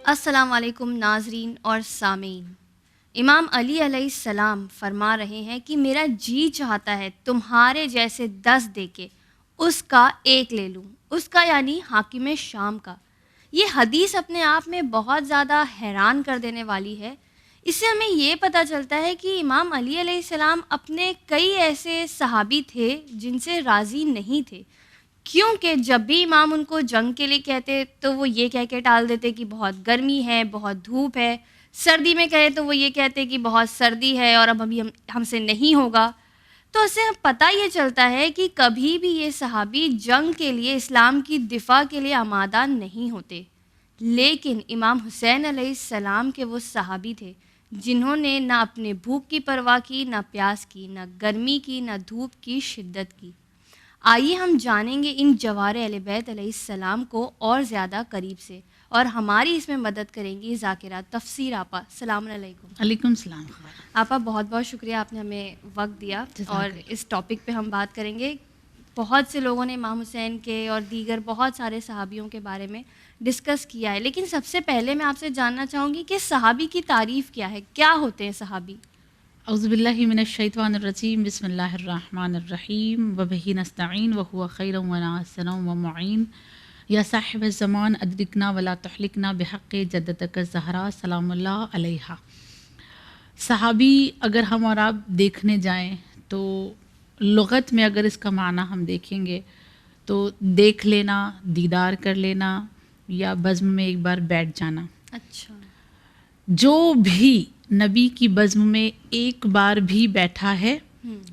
السلام علیکم ناظرین اور سامعین. امام علی علیہ السلام فرما رہے ہیں کہ میرا جی چاہتا ہے تمہارے جیسے 10 دے کے اس کا ایک لے لوں، اس کا یعنی حاکم شام کا. یہ حدیث اپنے آپ میں بہت زیادہ حیران کر دینے والی ہے. اس سے ہمیں یہ پتہ چلتا ہے کہ امام علی علیہ السلام اپنے کئی ایسے صحابی تھے جن سے راضی نہیں تھے، کیونکہ جب بھی امام ان کو جنگ کے لیے کہتے تو وہ یہ کہہ کے ٹال دیتے کہ بہت گرمی ہے، بہت دھوپ ہے. سردی میں کہے تو وہ یہ کہتے کہ بہت سردی ہے اور اب ابھی ہم سے نہیں ہوگا. تو اس سے پتہ یہ چلتا ہے کہ کبھی بھی یہ صحابی جنگ کے لیے، اسلام کی دفاع کے لیے آمادہ نہیں ہوتے. لیکن امام حسین علیہ السلام کے وہ صحابی تھے جنہوں نے نہ اپنے بھوک کی پرواہ کی، نہ پیاس کی، نہ گرمی کی، نہ دھوپ کی شدت کی. آئیے ہم جانیں گے ان جوار اہل بیت علیہ السلام کو اور زیادہ قریب سے، اور ہماری اس میں مدد کریں گی ذاکرہ تفسیر آپا. السلام علیکم. علیکم السلام. آپا بہت بہت شکریہ، آپ نے ہمیں وقت دیا اور اس ٹاپک پہ ہم بات کریں گے. بہت سے لوگوں نے امام حسین کے اور دیگر بہت سارے صحابیوں کے بارے میں ڈسکس کیا ہے، لیکن سب سے پہلے میں آپ سے جاننا چاہوں گی کہ صحابی کی تعریف کیا ہے، کیا ہوتے ہیں صحابی؟ اعوذ باللہ من الشیطان الرجیم، بسم اللہ الرحمن الرحیم، وبہ نستعین وہو خیر وناصر ومعین، یا صاحب الزمان ادرکنا ولا تحلکنا بحق جدتک الزہرا سلام اللہ علیہا. صحابی اگر ہم اور آپ دیکھنے جائیں تو لغت میں اگر اس کا معنی ہم دیکھیں گے تو دیکھ لینا، دیدار کر لینا، یا بزم میں ایک بار بیٹھ جانا. اچھا. جو بھی نبی کی بزم میں ایک بار بھی بیٹھا ہے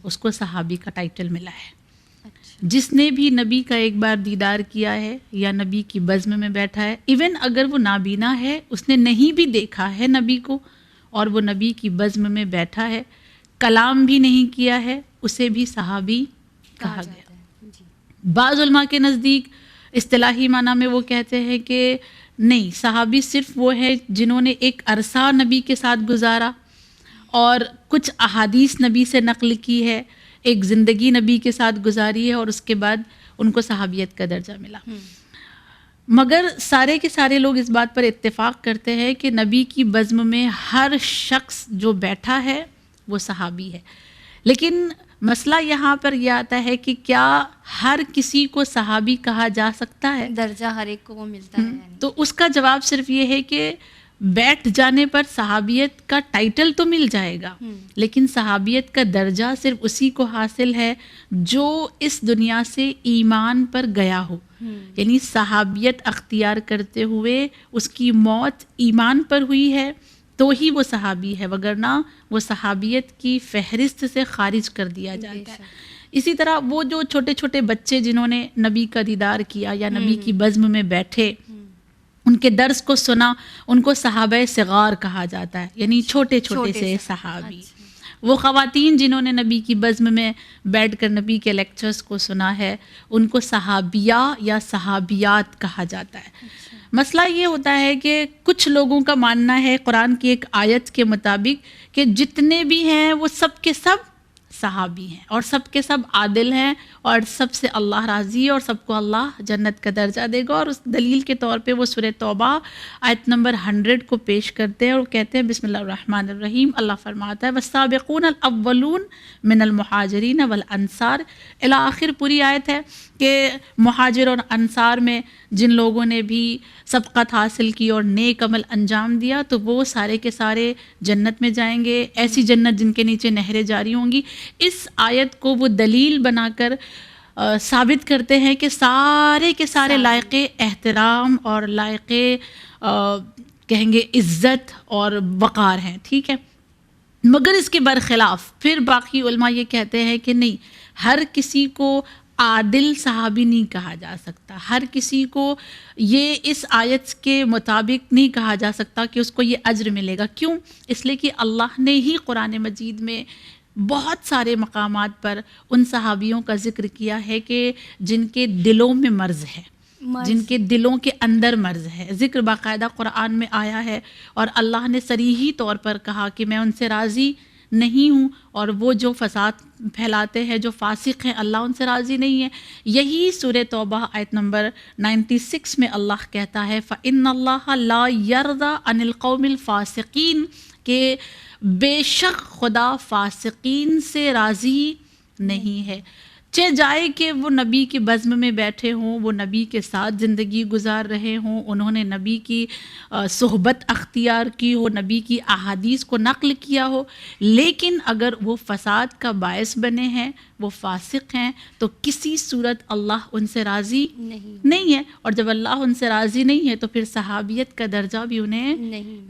اس کو صحابی کا ٹائٹل ملا ہے. جس نے بھی نبی کا ایک بار دیدار کیا ہے یا نبی کی بزم میں بیٹھا ہے، ایون اگر وہ نابینا ہے، اس نے نہیں بھی دیکھا ہے نبی کو اور وہ نبی کی بزم میں بیٹھا ہے، کلام بھی نہیں کیا ہے، اسے بھی صحابی کہا گیا. بعض علماء کے نزدیک اصطلاحی معنی میں وہ کہتے ہیں کہ نہیں، صحابی صرف وہ ہے جنہوں نے ایک عرصہ نبی کے ساتھ گزارا اور کچھ احادیث نبی سے نقل کی ہے، ایک زندگی نبی کے ساتھ گزاری ہے اور اس کے بعد ان کو صحابیت کا درجہ ملا. مگر سارے کے سارے لوگ اس بات پر اتفاق کرتے ہیں کہ نبی کی بزم میں ہر شخص جو بیٹھا ہے وہ صحابی ہے. لیکن مسئلہ یہاں پر یہ آتا ہے کہ کیا ہر کسی کو صحابی کہا جا سکتا ہے؟ درجہ ہر ایک کو وہ ملتا ہے. تو اس کا جواب صرف یہ ہے کہ بیٹھ جانے پر صحابیت کا ٹائٹل تو مل جائے گا، لیکن صحابیت کا درجہ صرف اسی کو حاصل ہے جو اس دنیا سے ایمان پر گیا ہو. یعنی صحابیت اختیار کرتے ہوئے اس کی موت ایمان پر ہوئی ہے تو ہی وہ صحابی ہے، وگرنہ وہ صحابیت کی فہرست سے خارج کر دیا جاتا ہے. اسی طرح وہ جو چھوٹے چھوٹے بچے جنہوں نے نبی کا دیدار کیا یا نبی کی بزم میں بیٹھے، ان کے درس کو سنا، ان کو صحابہ صغار کہا جاتا ہے، یعنی چھوٹے چھوٹے سے صحابی. وہ خواتین جنہوں نے نبی کی بزم میں بیٹھ کر نبی کے لیکچرز کو سنا ہے، ان کو صحابیہ یا صحابیات کہا جاتا ہے. مسئلہ یہ ہوتا ہے کہ کچھ لوگوں کا ماننا ہے قرآن کی ایک آیت کے مطابق کہ جتنے بھی ہیں وہ سب کے سب صحابی ہیں اور سب کے سب عادل ہیں اور سب سے اللہ راضی ہے اور سب کو اللہ جنت کا درجہ دے گا. اور اس دلیل کے طور پہ وہ سورہ توبہ آیت نمبر 100 کو پیش کرتے ہیں اور کہتے ہیں بسم اللہ الرحمن الرحیم. اللہ فرماتا ہے والسابقون الاولون من المہاجرین والانصار، الی آخر پوری آیت ہے کہ مہاجر اور انصار میں جن لوگوں نے بھی سبقت حاصل کی اور نیک عمل انجام دیا تو وہ سارے کے سارے جنت میں جائیں گے، ایسی جنت جن کے نیچے نہریں جاری ہوں گی. اس آیت کو وہ دلیل بنا کر ثابت کرتے ہیں کہ سارے کے سارے لائق احترام اور لائق کہیں گے عزت اور وقار ہیں. ٹھیک ہے، مگر اس کے برخلاف پھر باقی علماء یہ کہتے ہیں کہ نہیں، ہر کسی کو عادل صحابی نہیں کہا جا سکتا، ہر کسی کو یہ اس آیت کے مطابق نہیں کہا جا سکتا کہ اس کو یہ اجر ملے گا. کیوں؟ اس لیے کہ اللہ نے ہی قرآن مجید میں بہت سارے مقامات پر ان صحابیوں کا ذکر کیا ہے کہ جن کے دلوں میں مرض ہے، جن کے دلوں کے اندر مرض ہے. ذکر باقاعدہ قرآن میں آیا ہے اور اللہ نے صریحی طور پر کہا کہ میں ان سے راضی نہیں ہوں، اور وہ جو فساد پھیلاتے ہیں، جو فاسق ہیں، اللہ ان سے راضی نہیں ہے۔ یہی سورہ توبہ آیت نمبر 96 میں اللہ کہتا ہے فَإِنَّ اللَّهَ لَا يَرْضَىٰ عَنِ الْقَوْمِ الْفَاسِقِينَ، کہ بے شک خدا فاسقین سے راضی نہیں ہے۔ چہ جائے کہ وہ نبی کی بزم میں بیٹھے ہوں، وہ نبی کے ساتھ زندگی گزار رہے ہوں، انہوں نے نبی کی صحبت اختیار کی ہو، نبی کی احادیث کو نقل کیا ہو، لیکن اگر وہ فساد کا باعث بنے ہیں، وہ فاسق ہیں، تو کسی صورت اللہ ان سے راضی نہیں ہے، اور جب اللہ ان سے راضی نہیں ہے تو پھر صحابیت کا درجہ بھی انہیں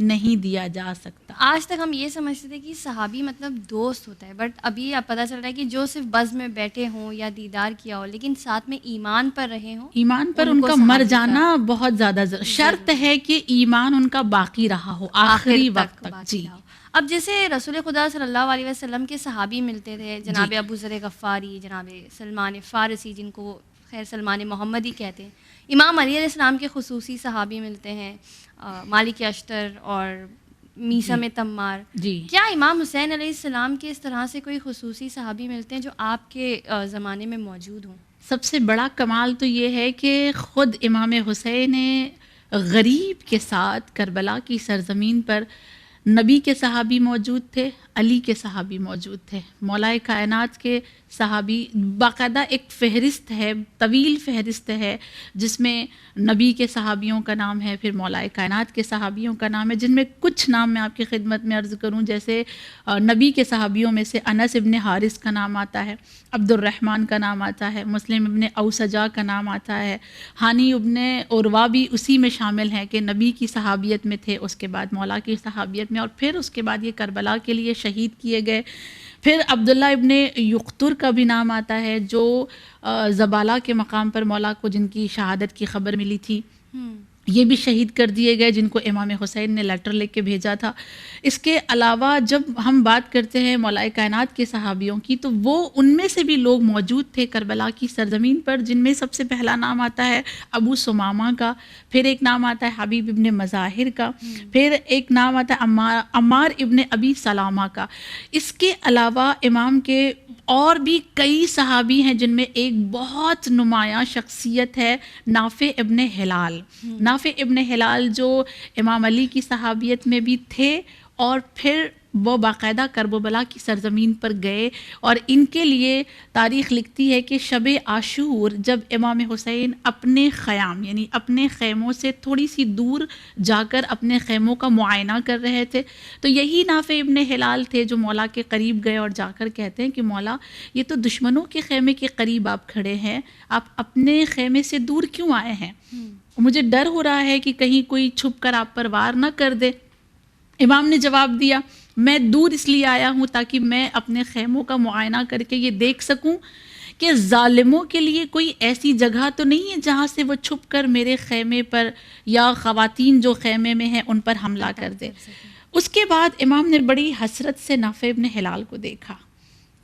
نہیں دیا جا سکتا۔ آج تک ہم یہ سمجھتے تھے کہ صحابی مطلب دوست ہوتا ہے، بٹ ابھی اب پتہ چل رہا ہے کہ جو صرف بز میں بیٹھے ہوں یا دیدار کیا ہو لیکن ساتھ میں ایمان پر رہے ہوں، ایمان پر ان کا مر جانا بہت زیادہ شرط ہے کہ ایمان ان کا باقی رہا ہو آخری وقت تک۔ جی، اب جیسے رسول خدا صلی اللہ علیہ وسلم کے صحابی ملتے تھے، جناب ابو ذر غفاری، جناب سلمان فارسی جن کو خیر سلمان محمدی کہتے ہیں، امام علی علیہ السلام کے خصوصی صحابی ملتے ہیں، مالک اشتر اور میثم تمار۔ جی، کیا امام حسین علیہ السلام کے اس طرح سے کوئی خصوصی صحابی ملتے ہیں جو آپ کے زمانے میں موجود ہوں؟ سب سے بڑا کمال تو یہ ہے کہ خود امام حسین غریب کے ساتھ کربلا کی سرزمین پر نبی کے صحابی موجود تھے، علی کے صحابی موجود تھے، مولا کائنات کے صحابی، باقاعدہ ایک فہرست ہے، طویل فہرست ہے جس میں نبی کے صحابیوں کا نام ہے، پھر مولا کائنات کے صحابیوں کا نام ہے، جن میں کچھ نام میں آپ کی خدمت میں عرض کروں، جیسے نبی کے صحابیوں میں سے انس ابن حارث کا نام آتا ہے، عبد الرحمن کا نام آتا ہے، مسلم ابن اوسجا کا نام آتا ہے، ہانی ابن عروہ بھی اسی میں شامل ہیں کہ نبی کی صحابیت میں تھے، اس کے بعد مولا کی صحابیت میں، اور پھر اس کے بعد یہ کربلا کے لیے شہید کیے گئے۔ پھر عبداللہ ابن یقتر کا بھی نام آتا ہے جو زبالہ کے مقام پر مولا کو جن کی شہادت کی خبر ملی تھی، یہ بھی شہید کر دیے گئے، جن کو امام حسین نے لیٹر لے کے بھیجا تھا۔ اس کے علاوہ جب ہم بات کرتے ہیں مولا کائنات کے صحابیوں کی، تو وہ ان میں سے بھی لوگ موجود تھے کربلا کی سرزمین پر، جن میں سب سے پہلا نام آتا ہے ابو سمامہ کا، پھر ایک نام آتا ہے حبیب ابن مظاہر کا، پھر ایک نام آتا ہے عمار ابن ابی سلامہ کا۔ اس کے علاوہ امام کے اور بھی کئی صحابی ہیں جن میں ایک بہت نمایاں شخصیت ہے نافع ابن ہلال۔ نافع ابن ہلال جو امام علی کی صحابیت میں بھی تھے، اور پھر وہ باقاعدہ کرب و بلا کی سرزمین پر گئے، اور ان کے لیے تاریخ لکھتی ہے کہ شب عاشور جب امام حسین اپنے خیام یعنی اپنے خیموں سے تھوڑی سی دور جا کر اپنے خیموں کا معائنہ کر رہے تھے، تو یہی نافع ابن ہلال تھے جو مولا کے قریب گئے اور جا کر کہتے ہیں کہ مولا، یہ تو دشمنوں کے خیمے کے قریب آپ کھڑے ہیں، آپ اپنے خیمے سے دور کیوں آئے ہیں؟ مجھے ڈر ہو رہا ہے کہ کہیں کوئی چھپ کر آپ پر وار نہ کر دے۔ امام نے جواب دیا، میں دور اس لیے آیا ہوں تاکہ میں اپنے خیموں کا معائنہ کر کے یہ دیکھ سکوں کہ ظالموں کے لیے کوئی ایسی جگہ تو نہیں ہے جہاں سے وہ چھپ کر میرے خیمے پر یا خواتین جو خیمے میں ہیں ان پر حملہ کر دے۔ اس کے بعد امام نے بڑی حسرت سے نافع ابن ہلال کو دیکھا،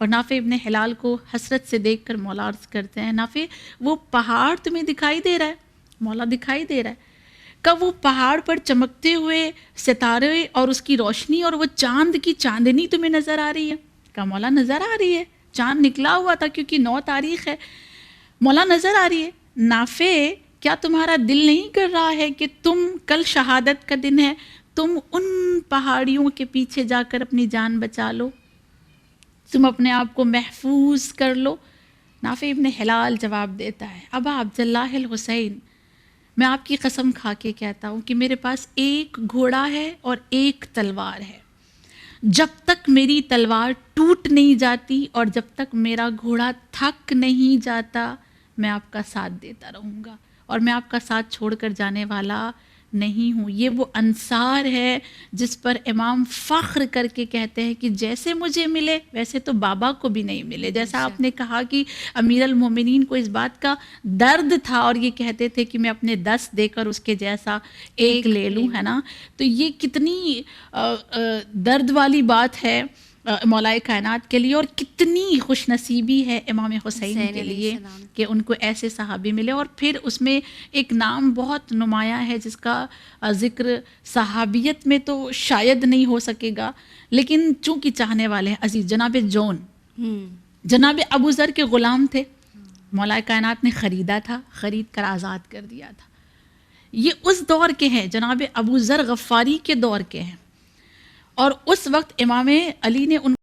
اور نافع ابن ہلال کو حسرت سے دیکھ کر مولا عرض کرتے ہیں، نافع وہ پہاڑ تمہیں دکھائی دے رہا ہے؟ مولا دکھائی دے رہا ہے۔ کب وہ پہاڑ پر چمکتے ہوئے ستارے اور اس کی روشنی اور وہ چاند کی چاندنی تمہیں نظر آ رہی ہے؟ کہا مولا نظر آ رہی ہے، چاند نکلا ہوا تھا کیونکہ 9 تاریخ ہے۔ مولا نظر آ رہی ہے۔ نافع کیا تمہارا دل نہیں کر رہا ہے کہ تم کل شہادت کا دن ہے، تم ان پہاڑیوں کے پیچھے جا کر اپنی جان بچا لو، تم اپنے آپ کو محفوظ کر لو؟ نافع ابن ہلال جواب دیتا ہے، ابا عبداللہ الحسین، میں آپ کی قسم کھا کے کہتا ہوں کہ میرے پاس ایک گھوڑا ہے اور ایک تلوار ہے، جب تک میری تلوار ٹوٹ نہیں جاتی اور جب تک میرا گھوڑا تھک نہیں جاتا میں آپ کا ساتھ دیتا رہوں گا، اور میں آپ کا ساتھ چھوڑ کر جانے والا نہیں ہوں۔ یہ وہ انصار ہے جس پر امام فخر کر کے کہتے ہیں کہ جیسے مجھے ملے ویسے تو بابا کو بھی نہیں ملے۔ جیسا آپ نے کہا کہ امیر المومنین کو اس بات کا درد تھا اور یہ کہتے تھے کہ میں اپنے 10 دے کر اس کے جیسا ایک لے لوں، ہے نا، تو یہ کتنی درد والی بات ہے مولا کائنات کے لیے، اور کتنی خوش نصیبی ہے امام حسین کے لیے کہ ان کو ایسے صحابی ملے۔ اور پھر اس میں ایک نام بہت نمایاں ہے جس کا ذکر صحابیت میں تو شاید نہیں ہو سکے گا، لیکن چونکہ چاہنے والے ہیں عزیز، جناب جون ہم، جناب ابو ذر کے غلام تھے، مولا کائنات نے خریدا تھا، خرید کر آزاد کر دیا تھا. یہ اس دور کے ہیں، جناب ابو ذر غفاری کے دور کے ہیں، اور اس وقت امام علی نے ان